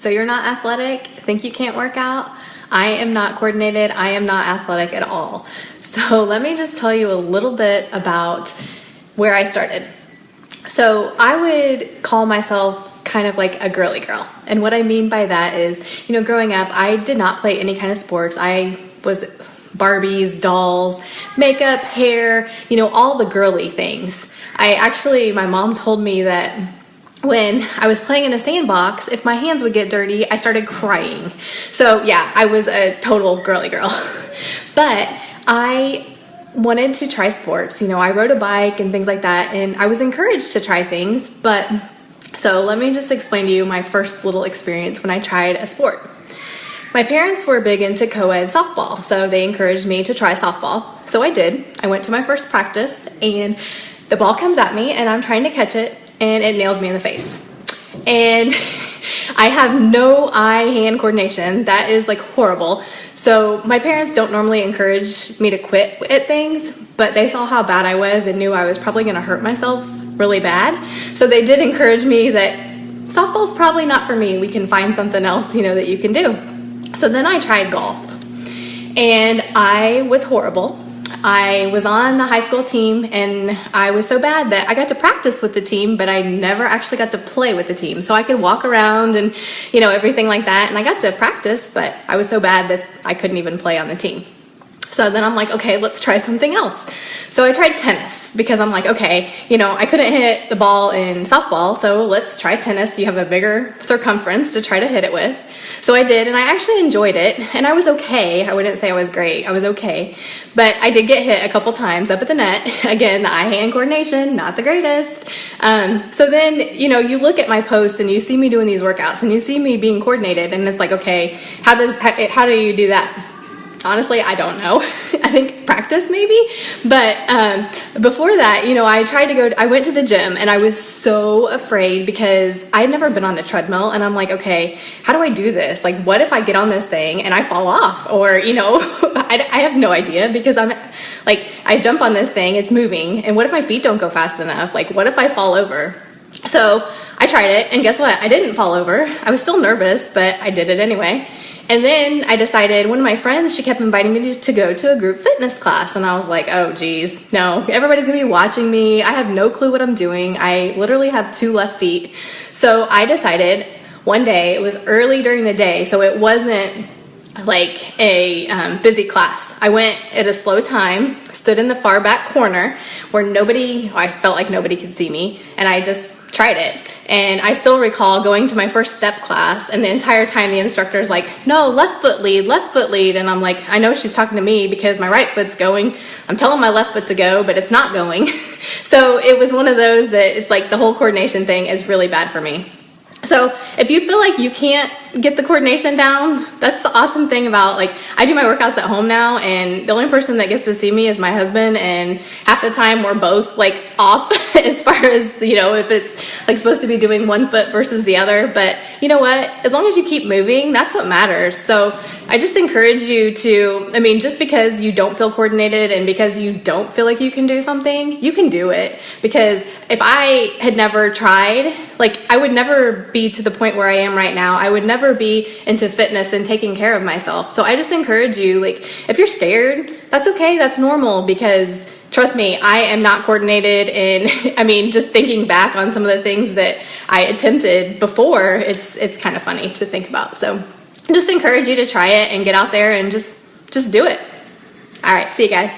So you're not athletic, think you can't work out? I am not coordinated, I am not athletic at all. So let me just tell you a little bit about where I started. So I would call myself kind of like a girly girl. And what I mean by that is, growing up, I did not play any kind of sports. I was Barbies, dolls, makeup, hair, all the girly things. My mom told me that when I was playing in a sandbox, if my hands would get dirty, I started crying. So yeah, I was a total girly girl. But I wanted to try sports. I rode a bike and things like that, and I was encouraged to try things. So let me just explain to you my first little experience when I tried a sport. My parents were big into co-ed softball, so they encouraged me to try softball. So I did. I went to my first practice, and the ball comes at me, and I'm trying to catch it, and it nails me in the face. And I have no eye-hand coordination. That is like horrible. So my parents don't normally encourage me to quit at things, but they saw how bad I was and knew I was probably going to hurt myself really bad. So they did encourage me that softball's probably not for me. We can find something else, that you can do. So then I tried golf, and I was horrible. I was on the high school team, and I was so bad that I got to practice with the team, but I never actually got to play with the team. So I could walk around and, everything like that, and I got to practice, but I was so bad that I couldn't even play on the team. So then I'm like, okay, let's try something else. So I tried tennis because I'm like, okay, I couldn't hit the ball in softball, so let's try tennis. You have a bigger circumference to try to hit it with. So I did, and I actually enjoyed it, and I was okay. I wouldn't say I was great. I was okay. But I did get hit a couple times up at the net. Again, the eye-hand coordination, not the greatest. So then, you look at my posts, and you see me doing these workouts, and you see me being coordinated, and it's like, okay, how do you do that? Honestly, I don't know. I think practice maybe. But before that, I went to the gym, and I was so afraid because I had never been on a treadmill, and I'm like, okay, how do I do this? Like, what if I get on this thing and I fall off? Or, I have no idea because I jump on this thing, it's moving, and what if my feet don't go fast enough? Like, what if I fall over? So I tried it, and guess what? I didn't fall over. I was still nervous, but I did it anyway. And then I decided, one of my friends, she kept inviting me to go to a group fitness class. And I was like, oh, geez, no, everybody's going to be watching me. I have no clue what I'm doing. I literally have 2 left feet. So I decided one day, it was early during the day, so it wasn't like a busy class. I went at a slow time, stood in the far back corner where I felt like nobody could see me, and I just tried it. And I still recall going to my first step class, and the entire time the instructor's like, no, left foot lead. And I'm like, I know she's talking to me because my right foot's going. I'm telling my left foot to go, but it's not going. So it was one of those that it's like the whole coordination thing is really bad for me. So if you feel like you can't get the coordination down, that's the awesome thing about, I do my workouts at home now, and the only person that gets to see me is my husband, and half the time we're both off as far as, if it's supposed to be doing one foot versus the other. But you know what? As long as you keep moving, that's what matters. So I just encourage you to, just because you don't feel coordinated and because you don't feel like you can do something, you can do it. Because if I had never tried, I would never be to the point where I am right now. I would never be into fitness and taking care of myself. So I just encourage you, if you're scared, that's okay. That's normal, because trust me, I am not coordinated. And just thinking back on some of the things that I attempted before, it's kind of funny to think about. So just encourage you to try it and get out there and just do it. All right, see you guys.